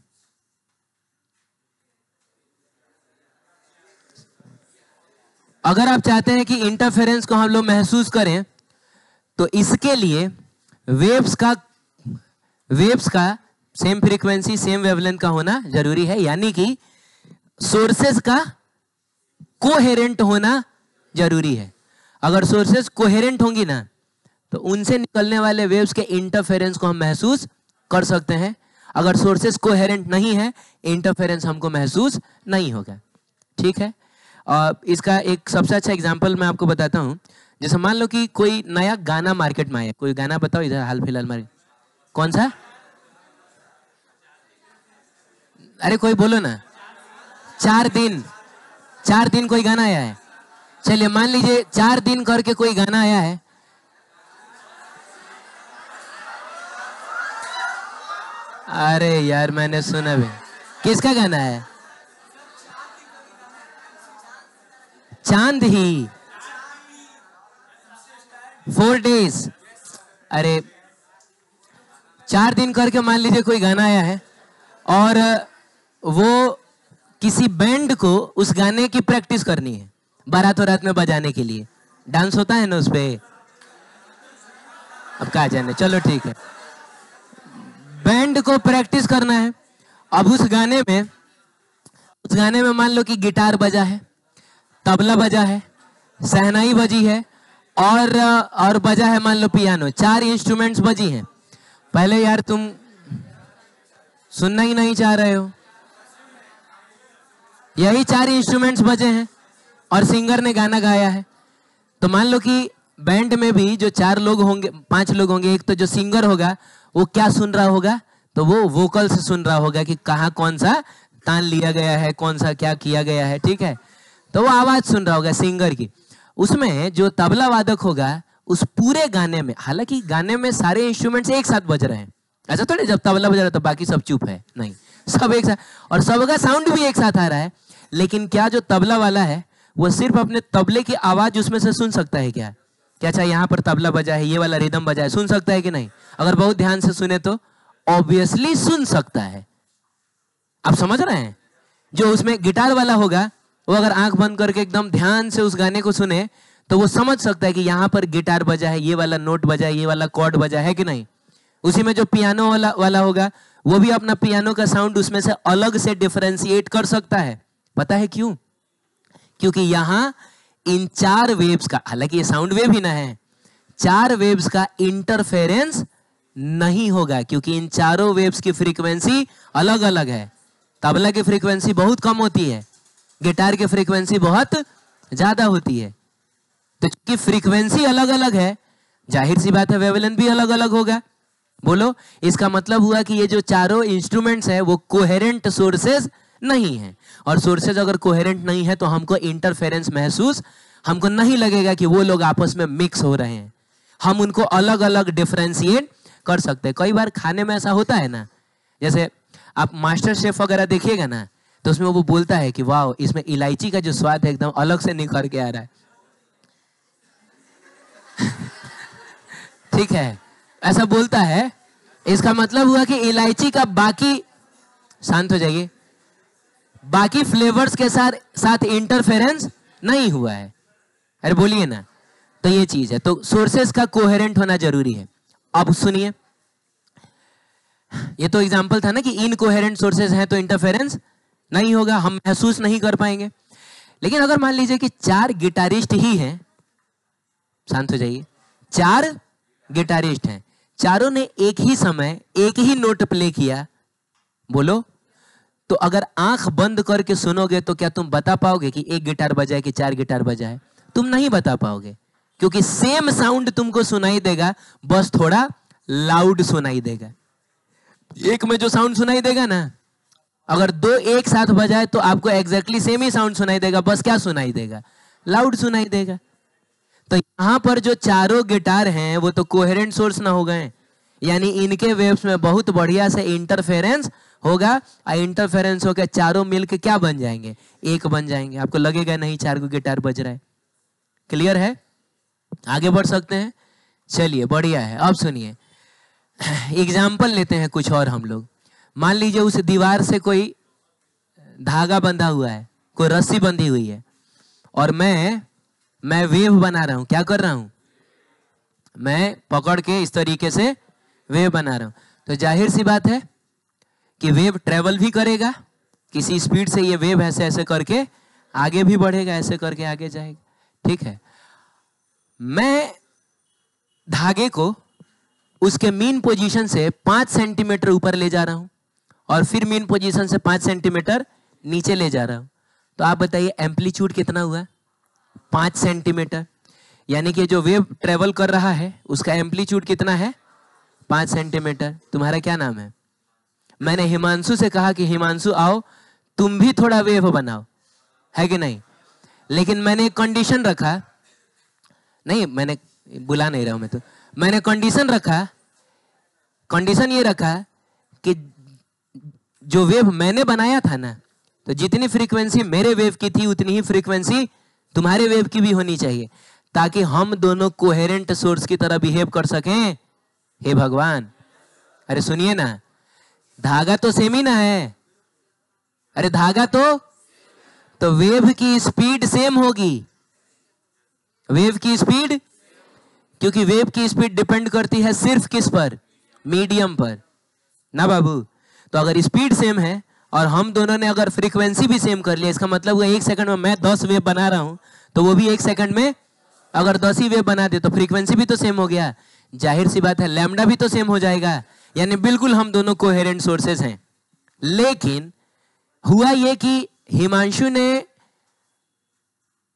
अगर आप चाहते हैं कि इंटरफेरेंस को हम लोग महसूस करें तो इसके लिए वेव्स का सेम फ्रीक्वेंसी सेम वेवलेंथ का होना जरूरी है, यानी कि सोर्सेस का कोहेरेंट होना जरूरी है। अगर सोर्सेस कोहेरेंट होंगी ना तो उनसे निकलने वाले वेव्स के इंटरफेरेंस को हम महसूस कर सकते हैं। अगर सोर्सेस कोहेरेंट नहीं है, इंटरफेरेंस हमको महसूस नहीं होगा। ठीक है, और इसका एक सबसे अच्छा एग्जांपल मैं आपको बताता हूं। जैसे मान लो कि कोई नया गाना मार्केट में आया, कोई गाना बताओ इधर हाल फिलहाल मार्केट, कौन सा? अरे कोई बोलो ना। 4 दिन कोई गाना आया है। चलिए मान लीजिए 4 दिन करके कोई गाना आया है। अरे यार मैंने सुना भी, किसका गाना है? चांद ही 4 days। अरे 4 दिन करके मान लीजिए कोई गाना आया है और वो किसी बैंड को उस गाने की प्रैक्टिस करनी है बारात रात में बजाने के लिए। डांस होता है ना उस पे, अब कहा जाने, चलो ठीक है। बैंड को प्रैक्टिस करना है। अब उस गाने में मान लो कि गिटार बजा है, तबला बजा है, शहनाई बजी है और बजा है मान लो पियानो। 4 इंस्ट्रूमेंट्स बजी हैं। पहले यार तुम सुनना ही नहीं चाह रहे हो। यही 4 इंस्ट्रूमेंट्स बजे हैं और सिंगर ने गाना गाया है। तो मान लो कि बैंड में भी जो 4 लोग होंगे, 5 लोग होंगे, एक तो जो सिंगर होगा वो क्या सुन रहा होगा, तो वो वोकल से सुन रहा होगा कि कहाँ कौन सा तान लिया गया है, कौन सा क्या किया गया है। ठीक है, तो वो आवाज सुन रहा होगा सिंगर की। उसमें जो तबला वादक होगा उस पूरे गाने में, हालांकि गाने में सारे इंस्ट्रूमेंट्स एक साथ बज रहे हैं, ऐसा थोड़ी जब तबला बज रहा है तो बाकी सब चुप है, नहीं, सब एक साथ, और सबका साउंड भी एक साथ आ रहा है। लेकिन क्या जो तबला वाला है वो सिर्फ अपने तबले की आवाज उसमें से सुन सकता है क्या? क्या अच्छा यहाँ पर तबला बजा है, ये वाला रिदम बजा है, सुन सकता है कि नहीं? अगर बहुत ध्यान से सुने तो ऑब्वियसली सुन सकता है। आप समझ रहे हैं? जो उसमें गिटार वाला होगा वो अगर आंख बंद करके एकदम ध्यान से उस गाने को सुने तो वो समझ सकता है कि यहाँ पर गिटार बजा है, ये वाला नोट बजा है, ये वाला कॉर्ड बजा है कि नहीं। उसी में जो पियानो वाला होगा वो भी अपना पियानो का साउंड उसमें से अलग से डिफरेंशिएट कर सकता है। पता है क्यों? क्योंकि यहाँ इन 4 वेव्स का, हालांकि ये साउंड वेव ही ना है, 4 वेव्स का इंटरफेरेंस नहीं होगा, क्योंकि इन चारों वेव्स की फ्रीक्वेंसी अलग अलग है। तबला की फ्रीक्वेंसी बहुत कम होती है, गिटार की फ्रीक्वेंसी बहुत ज्यादा होती है। तो की फ्रीक्वेंसी अलग अलग है, जाहिर सी बात है वेवलेंथ भी अलग अलग होगा। बोलो, इसका मतलब हुआ कि ये जो चारों इंस्ट्रूमेंट्स है वो कोहेरेंट सोर्सेज नहीं है, और सोर्सेज अगर कोहेरेंट नहीं है तो हमको इंटरफेरेंस महसूस, हमको नहीं लगेगा कि वो लोग आपस में मिक्स हो रहे हैं। हम उनको अलग अलग डिफरेंशिएट कर सकते हैं। कई बार खाने में ऐसा होता है ना, जैसे आप मास्टर शेफ वगैरह देखिएगा ना, तो उसमें वो बोलता है कि वाह, इसमें इलायची का जो स्वाद है एकदम अलग से निखर के आ रहा है। ठीक है, ऐसा बोलता है, इसका मतलब हुआ कि इलायची का बाकी, शांत हो जाइए, बाकी फ्लेवर्स के साथ इंटरफेरेंस नहीं हुआ है। अरे बोलिए ना, तो ये चीज है। तो सोर्सेस का कोहेरेंट होना जरूरी है। अब सुनिए, ये तो एग्जांपल था ना कि इनकोहेरेंट सोर्सेस हैं तो इंटरफेरेंस नहीं होगा, हम महसूस नहीं कर पाएंगे। लेकिन अगर मान लीजिए कि 4 गिटारिस्ट ही हैं, शांत हो जाइए, 4 गिटारिस्ट हैं, चारों ने एक ही समय एक ही नोट प्ले किया, बोलो, तो अगर आंख बंद करके सुनोगे तो क्या तुम बता पाओगे कि एक गिटार बजा है कि 4 गिटार बजा है? तुम नहीं बता पाओगे, क्योंकि सेम साउंड तुमको सुनाई देगा, बस थोड़ा लाउड सुनाई देगा। एक में जो साउंड सुनाई देगा ना, अगर 2 एक साथ बजाए तो आपको एग्जैक्टली सेम ही साउंड सुनाई देगा, बस क्या सुनाई देगा? लाउड सुनाई देगा। तो यहां पर जो चारों गिटार हैं वो तो कोहेरेंट सोर्स ना हो गए, यानी इनके वेव्स में बहुत बढ़िया से इंटरफेरेंस होगा, और इंटरफेरेंस होकर चारों मिलके क्या बन जाएंगे? एक बन जाएंगे। आपको लगेगा नहीं 4 को गिटार बज रहा है। क्लियर है? आगे बढ़ सकते हैं? चलिए, बढ़िया है। अब सुनिए, एग्जाम्पल लेते हैं कुछ और हम लोग। मान लीजिए उस दीवार से कोई धागा बंधा हुआ है, कोई रस्सी बंधी हुई है, और मैं वेव बना रहा हूं। क्या कर रहा हूं? मैं पकड़ के इस तरीके से वेव बना रहा हूं। तो जाहिर सी बात है कि वेव ट्रेवल भी करेगा किसी स्पीड से। ये वेव ऐसे ऐसे करके आगे भी बढ़ेगा, ऐसे करके आगे जाएगा। ठीक है, मैं धागे को उसके मीन पोजीशन से 5 सेंटीमीटर ऊपर ले जा रहा हूं, और फिर मीन पोजीशन से 5 सेंटीमीटर नीचे ले जा रहा हूं। तो आप बताइए एम्पलीट्यूड कितना हुआ? 5 सेंटीमीटर। यानी कि जो वेव ट्रेवल कर रहा है उसका एम्पलीट्यूड कितना है? 5 सेंटीमीटर। तुम्हारा क्या नाम है? मैंने हिमांशु से कहा कि हिमांशु आओ, तुम भी थोड़ा वेव बनाओ, है कि नहीं? लेकिन मैंने एक कंडीशन रखा, नहीं, मैंने बुला नहीं रहा हूं मैं, तो मैंने कंडीशन रखा, कंडीशन ये रखा कि जो वेव मैंने बनाया था ना, तो जितनी फ्रीक्वेंसी मेरे वेव की थी उतनी ही फ्रीक्वेंसी तुम्हारे वेव की भी होनी चाहिए, ताकि हम दोनों कोहेरेंट सोर्स की तरह बिहेव कर सकें। हे भगवान, अरे सुनिए ना, धागा तो सेम ही ना है। अरे धागा तो वेव की स्पीड सेम होगी। वेव की स्पीड, क्योंकि वेव की स्पीड डिपेंड करती है सिर्फ किस पर? मीडियम पर ना बाबू। तो अगर स्पीड सेम है और हम दोनों ने अगर फ्रीक्वेंसी भी सेम कर लिया, इसका मतलब हुआ 1 सेकंड में मैं 10 वेव बना रहा हूं, तो वो भी 1 सेकंड में अगर 10 ही वेव बना दे तो फ्रीक्वेंसी भी तो सेम हो गया। जाहिर सी बात है लैम्डा भी तो सेम हो जाएगा, यानी बिल्कुल हम दोनों कोहेरेंट सोर्सेस हैं। लेकिन हुआ ये कि हिमांशु ने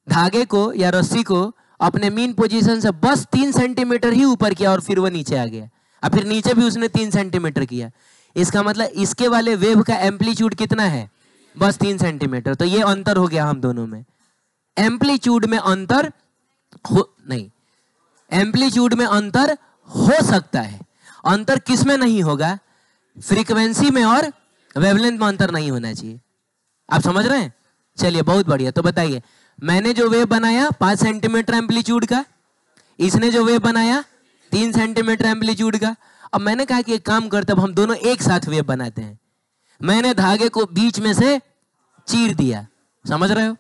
धागे को या रस्सी को अपने मीन पोजीशन से बस 3 सेंटीमीटर ही ऊपर किया और फिर वो नीचे आ गया, और फिर नीचे भी उसने 3 सेंटीमीटर किया। इसका मतलब इसके वाले वेव का एम्पलीट्यूड कितना है? बस 3 सेंटीमीटर। तो ये अंतर हो गया हम दोनों में। एम्पलीट्यूड में अंतर हो नहीं, एम्पलीट्यूड में अंतर हो सकता है, अंतर किस में नहीं होगा? फ्रीक्वेंसी में और वेवलेंथ में अंतर नहीं होना चाहिए। आप समझ रहे हैं? चलिए बहुत बढ़िया। तो बताइए, मैंने जो वेव बनाया 5 सेंटीमीटर एम्पलीट्यूड का, इसने जो वेव बनाया 3 सेंटीमीटर एम्पलीट्यूड का। अब मैंने कहा कि एक काम करते, अब हम दोनों एक साथ वेव बनाते हैं। मैंने धागे को बीच में से चीर दिया, समझ रहे हो?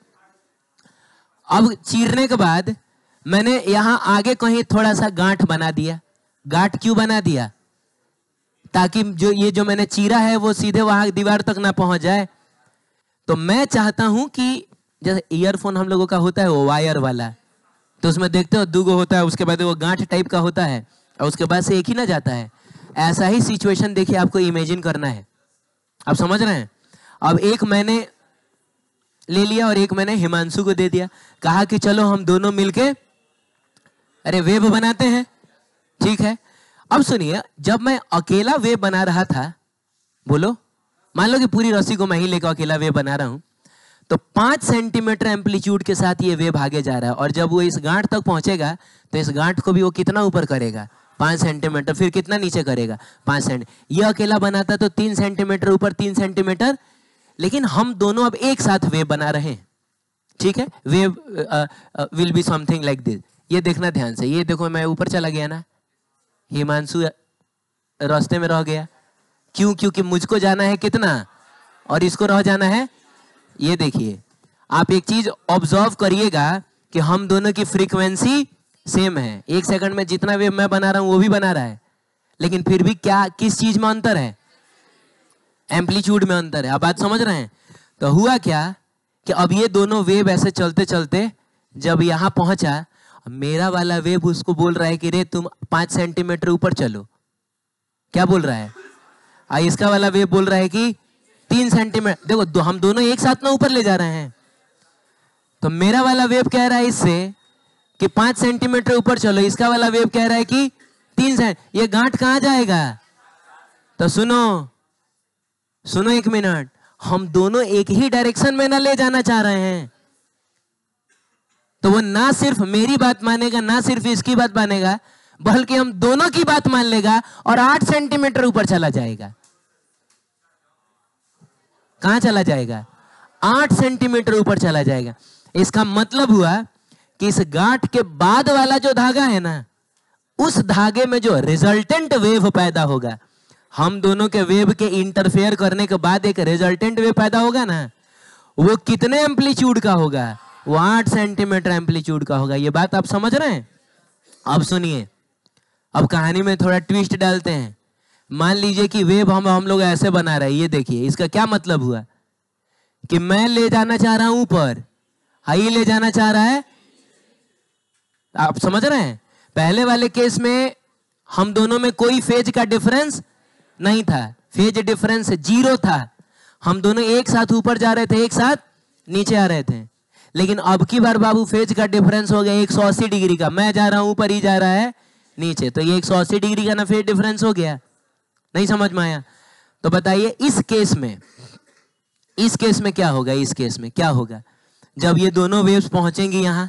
अब चीरने के बाद मैंने यहां आगे कहीं थोड़ा सा गांठ बना दिया। गांठ क्यों बना दिया? ताकि जो मैंने चीरा है वो सीधे वहां दीवार तक ना पहुंच जाए। तो मैं चाहता हूं कि जैसे ईयरफोन हम लोगों का होता है वो वायर वाला, तो उसमें देखते हो 2 होता है, उसके बाद वो गांठ टाइप का होता है और उसके बाद से एक ही ना जाता है। ऐसा ही सिचुएशन देखिए आपको इमेजिन करना है। आप समझ रहे हैं? अब एक मैंने ले लिया और एक मैंने हिमांशु को दे दिया, कहा कि चलो हम दोनों मिलके अरे वेव बनाते हैं। ठीक है, अब सुनिए, जब मैं अकेला वेव बना रहा था, बोलो, मान लो कि पूरी रस्सी को मैं ही लेकर अकेला वेव बना रहा हूं, तो 5 सेंटीमीटर एम्पलीट्यूड के साथ ये वेव आगे जा रहा है, और जब वो इस गांठ तक पहुंचेगा तो इस गांठ को भी वो कितना ऊपर करेगा? 5 सेंटीमीटर। फिर कितना नीचे करेगा? 5 सेंटीमीटर। ये अकेला बनाता तो 3 सेंटीमीटर ऊपर, 3 सेंटीमीटर। लेकिन हम दोनों अब एक साथ वेव बना रहे हैं। ठीक है, wave will be something like this. ये देखना ध्यान से, ये देखो मैं ऊपर चला गया ना, हिमांशु रास्ते में रह गया। क्यों? क्योंकि मुझको जाना है कितना और इसको रह जाना है। ये देखिए, आप एक चीज ऑब्जर्व करिएगा कि हम दोनों की फ्रीक्वेंसी सेम है। 1 सेकंड में जितना वेव मैं बना रहा हूं वो भी बना रहा है, लेकिन फिर भी क्या, किस चीज में अंतर है? एम्पलीट्यूड में अंतर है। आप बात समझ रहे हैं? तो हुआ क्या कि अब ये दोनों वेव ऐसे चलते चलते जब यहां पहुंचा, मेरा वाला वेव उसको बोल रहा है कि रे तुम 5 सेंटीमीटर ऊपर चलो। क्या बोल रहा है? इसका वाला वेव बोल रहा है कि 3 सेंटीमीटर। देखो हम दोनों एक साथ ना ऊपर ले जा रहे हैं। तो मेरा वाला वेव कह रहा है इससे कि 5 सेंटीमीटर ऊपर चलो, इसका वाला वेव कह रहा है कि 3 सेंटीमीटर। ये गांठ कहां जाएगा? तो सुनो सुनो, 1 मिनट, हम दोनों एक ही डायरेक्शन में ना ले जाना चाह रहे हैं। तो वो ना सिर्फ मेरी बात मानेगा, ना सिर्फ इसकी बात मानेगा, बल्कि हम दोनों की बात मान लेगा और 8 सेंटीमीटर ऊपर चला जाएगा। कहां चला जाएगा? 8 सेंटीमीटर ऊपर चला जाएगा। इसका मतलब हुआ कि इस गांठ के बाद वाला जो धागा है ना, उस धागे में जो रिजल्टेंट वेव पैदा होगा, हम दोनों के वेव के इंटरफेयर करने के बाद एक रिजल्टेंट वेव पैदा होगा ना, वो कितने एम्पलीट्यूड का होगा? वो 8 सेंटीमीटर एम्पलीट्यूड का होगा। ये बात आप समझ रहे हैं? अब सुनिए, अब कहानी में थोड़ा ट्विस्ट डालते हैं। मान लीजिए कि वेव हम लोग ऐसे बना रहे हैं। ये देखिए, इसका क्या मतलब हुआ कि मैं ले जाना चाह रहा हूं ऊपर, ये ले जाना चाह रहा है। आप समझ रहे हैं? पहले वाले केस में हम दोनों में कोई फेज का डिफरेंस नहीं था, फेज डिफरेंस 0 था। हम दोनों एक साथ ऊपर जा रहे थे, एक साथ नीचे आ रहे थे। लेकिन अब की बार बाबू फेज का डिफरेंस हो गया 180 डिग्री का। मैं जा रहा हूं ऊपर, ही जा रहा है नीचे, तो ये 180 डिग्री का ना फेज डिफरेंस हो गया। नहीं समझ में आया? तो बताइए इस केस में क्या होगा? इस केस में क्या होगा? जब ये दोनों वेव्स पहुंचेंगी यहां,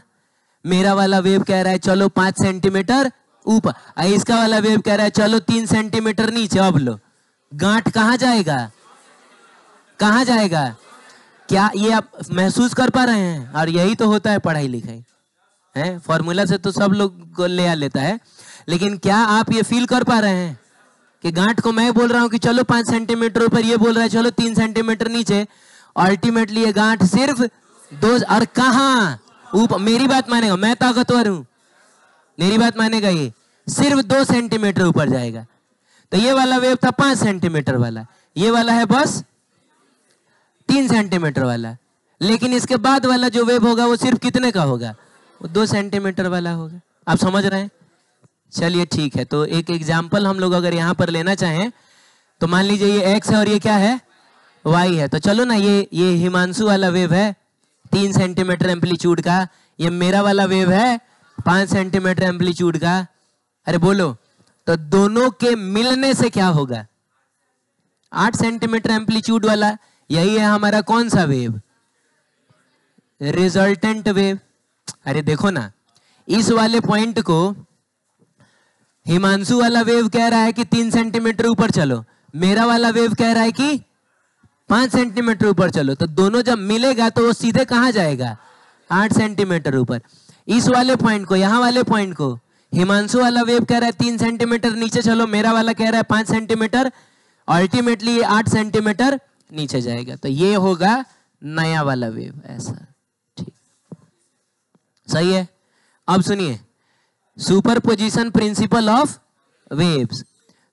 मेरा वाला वेव कह रहा है चलो 5 सेंटीमीटर ऊपर, इसका वाला वेव कह रहा है चलो 3 सेंटीमीटर नीचे। अब लो, गांठ कहां जाएगा? कहां जाएगा? क्या ये आप महसूस कर पा रहे हैं? और यही तो होता है पढ़ाई लिखाई है। फॉर्मूला से तो सब लोग को ले आ लेता है, लेकिन क्या आप ये फील कर पा रहे हैं कि गांठ को मैं बोल रहा हूं कि चलो 5 सेंटीमीटर ऊपर, ये बोल रहा है चलो 3 सेंटीमीटर नीचे। अल्टीमेटली ये गांठ सिर्फ 2, और कहां ऊपर? मेरी बात मानेगा, मैं ताकतवर हूं, मेरी बात मानेगा, ये सिर्फ 2 सेंटीमीटर ऊपर जाएगा। तो ये वाला वेव था 5 सेंटीमीटर वाला, ये वाला है बस 3 सेंटीमीटर वाला। लेकिन इसके बाद वाला जो वेव होगा वो सिर्फ कितने का होगा? वो 2 सेंटीमीटर वाला होगा। आप समझ रहे हैं? चलिए ठीक है। तो एक एग्जाम्पल हम लोग अगर यहां पर लेना चाहें, तो मान लीजिए ये x है और ये क्या है? y है। तो चलो ना, ये हिमांशु वाला वेव है 3 सेंटीमीटर एम्पलीट्यूड का, ये मेरा वाला वेव है 5 सेंटीमीटर एम्पलीट्यूड का। अरे बोलो, तो दोनों के मिलने से क्या होगा? 8 सेंटीमीटर एम्पलीट्यूड वाला, यही है हमारा कौन सा वेव? Resultant wave. अरे देखो ना, इस वाले पॉइंट को हिमांशु वाला वेव कह रहा है कि 3 सेंटीमीटर ऊपर चलो, मेरा वाला वेव कह रहा है कि 5 सेंटीमीटर ऊपर चलो, तो दोनों जब मिलेगा तो वो सीधे कहां जाएगा? 8 सेंटीमीटर ऊपर। इस वाले पॉइंट को, यहां वाले पॉइंट को हिमांशु वाला वेव कह रहा है 3 सेंटीमीटर नीचे चलो, मेरा वाला कह रहा है 5 सेंटीमीटर, अल्टीमेटली ये 8 सेंटीमीटर नीचे जाएगा, तो ये होगा नया वाला वेव। ऐसा ठीक, सही है। अब सुनिए, सुपरपोजिशन प्रिंसिपल ऑफ वेव्स।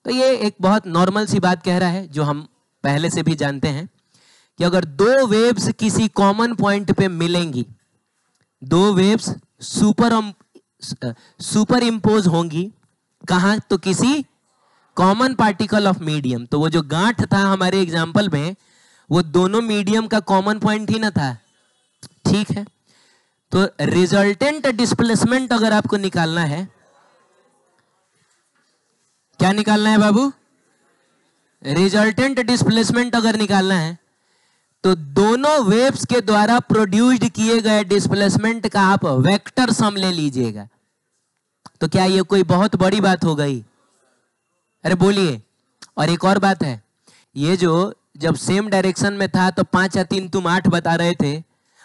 तो ये एक बहुत नॉर्मल सी बात कह रहा है जो हम पहले से भी जानते हैं कि अगर दो वेव्स किसी कॉमन पॉइंट पे मिलेंगी, दो वेव्स सुपर इम्पोज होंगी, कहां? तो किसी कॉमन पार्टिकल ऑफ मीडियम। तो वो जो गांठ था हमारे एग्जाम्पल में, वो दोनों मीडियम का कॉमन पॉइंट ही ना था, ठीक है। तो रिजल्टेंट डिस्प्लेसमेंट अगर आपको निकालना है, क्या निकालना है बाबू? रिजल्टेंट डिस्प्लेसमेंट अगर निकालना है तो दोनों वेव्स के द्वारा प्रोड्यूस्ड किए गए डिस्प्लेसमेंट का आप वेक्टर सम ले लीजिएगा। तो क्या ये कोई बहुत बड़ी बात हो गई? अरे बोलिए। और एक और बात है, ये जो जब सेम डायरेक्शन में था तो 5 या 3 तुम 8 बता रहे थे,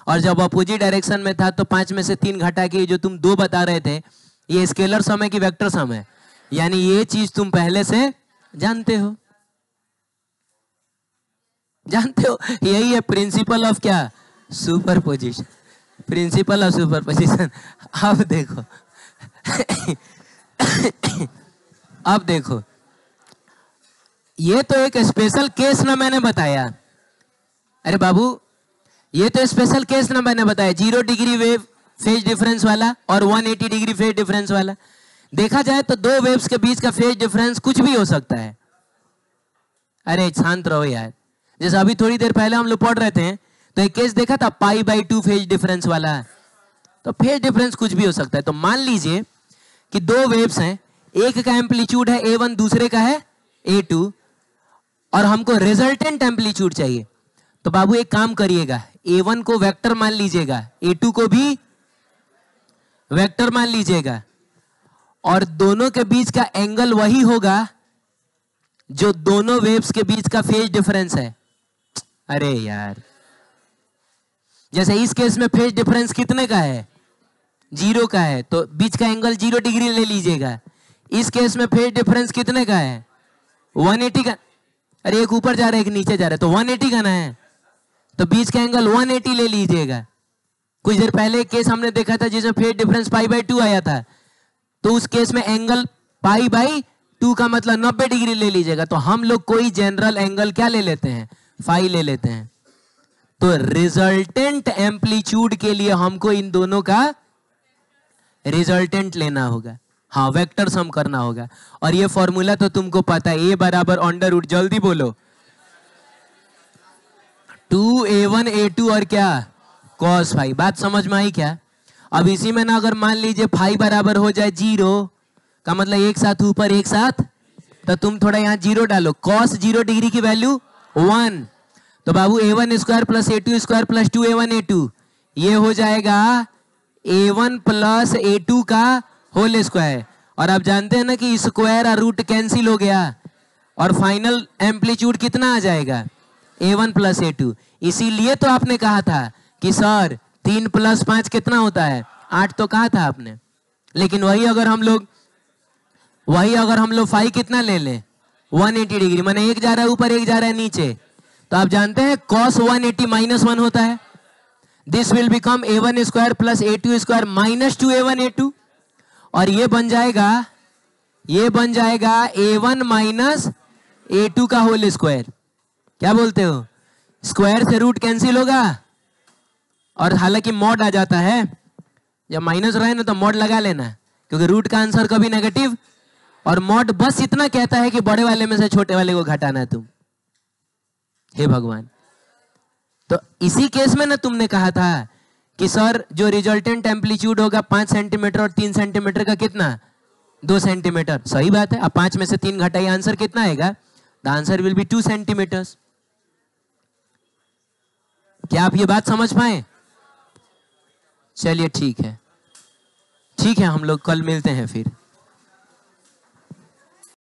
और जब अपोजिट डायरेक्शन में था तो 5 में से 3 घटा के जो तुम 2 बता रहे थे, ये स्केलर सम है कि वेक्टर सम है? यानी ये चीज तुम पहले से जानते हो, जानते हो। यही है प्रिंसिपल ऑफ क्या? Superposition, principle of superposition. अब देखो अब देखो, ये तो एक स्पेशल केस ना मैंने बताया। अरे बाबू, ये तो स्पेशल केस ना मैंने बताया, 0 डिग्री वेव फेज डिफरेंस वाला और 180 डिग्री फेज डिफरेंस वाला। देखा जाए तो दो वेव्स के बीच का फेज डिफरेंस कुछ भी हो सकता है। अरे शांत रहो यार। जैसे अभी थोड़ी देर पहले हम लोग पढ़ रहे थे तो एक केस देखा था π/2 फेज डिफरेंस वाला। तो फेज डिफरेंस कुछ भी हो सकता है। तो मान लीजिए कि दो वेव्स हैं, एक का एम्पलीट्यूड है A1, दूसरे का है A2, और हमको रिजल्टेंट एम्पलीट्यूड चाहिए। तो बाबू एक काम करिएगा, A1 को वेक्टर मान लीजिएगा, A2 को भी वेक्टर मान लीजिएगा, और दोनों के बीच का एंगल वही होगा जो दोनों वेव्स के बीच का फेज डिफरेंस है। अरे यार, जैसे इस केस में फेज डिफरेंस कितने का है? 0 का है, तो बीच का एंगल 0 डिग्री ले लीजिएगा। इस केस में फेज डिफरेंस कितने का है? 180 का। अरे एक ऊपर जा रहा है एक नीचे जा रहा है, तो 180 का ना है, तो बीच का एंगल 180 ले लीजिएगा। कुछ देर पहले केस हमने देखा था जिसमें फेज डिफरेंस π/2 आया था, तो उस केस में एंगल π/2 का मतलब 90 डिग्री ले लीजिएगा। तो हम लोग कोई जनरल एंगल क्या ले लेते हैं? फाई ले लेते हैं। तो रिजल्टेंट एम्पलीट्यूड के लिए हमको इन दोनों का रिजल्टेंट लेना होगा, हाँ वेक्टर सम करना होगा। और ये फॉर्मूला तो तुमको पता है, A बराबर √, जल्दी बोलो, 2A1 A2 और क्या cos फाई। बात समझ में आई क्या? अब इसी में ना अगर मान लीजिए फाई बराबर हो जाए 0 का मतलब एक साथ ऊपर एक साथ, तो तुम थोड़ा यहाँ 0 डालो, cos 0 डिग्री की वैल्यू 1, तो बाबू A1 square plus A2 square plus 2A1 A2, ये हो जाएगा A1 प्लस A2 का होल स्क्वायर। और आप जानते हैं ना कि स्क्वायर और रूट कैंसिल हो गया, और फाइनल एम्पलीट्यूड कितना आ जाएगा? A1 plus A2। इसीलिए तो आपने कहा था कि सर 3 + 5 कितना होता है? 8 तो कहा था आपने। लेकिन वही अगर हम लोग फाई कितना ले लें? 180 डिग्री, माने एक जा रहा है ऊपर एक जा रहा है नीचे, तो आप जानते हैं cos 180 -1 होता है। This will become A1 square plus A2 square minus 2A1 A2, और ये बन जाएगा A1 माइनस A2 का होल स्क्वायर। क्या बोलते हो? स्क्वायर से रूट कैंसिल होगा, और हालांकि मॉड आ जाता है, जब माइनस रहे ना तो मॉड लगा लेना, क्योंकि रूट का आंसर कभी नेगेटिव, और मॉड बस इतना कहता है कि बड़े वाले में से छोटे वाले को घटाना है तुम। हे भगवान, तो इसी केस में ना तुमने कहा था कि सर जो रिजल्टेंट एम्पलीट्यूड होगा 5 सेंटीमीटर और 3 सेंटीमीटर का कितना? 2 सेंटीमीटर। सही बात है। अब 5 में से 3 घटाइए, आंसर कितना आएगा? The answer will be 2 centimetres. क्या आप ये बात समझ पाए? चलिए ठीक है, हम लोग कल मिलते हैं फिर।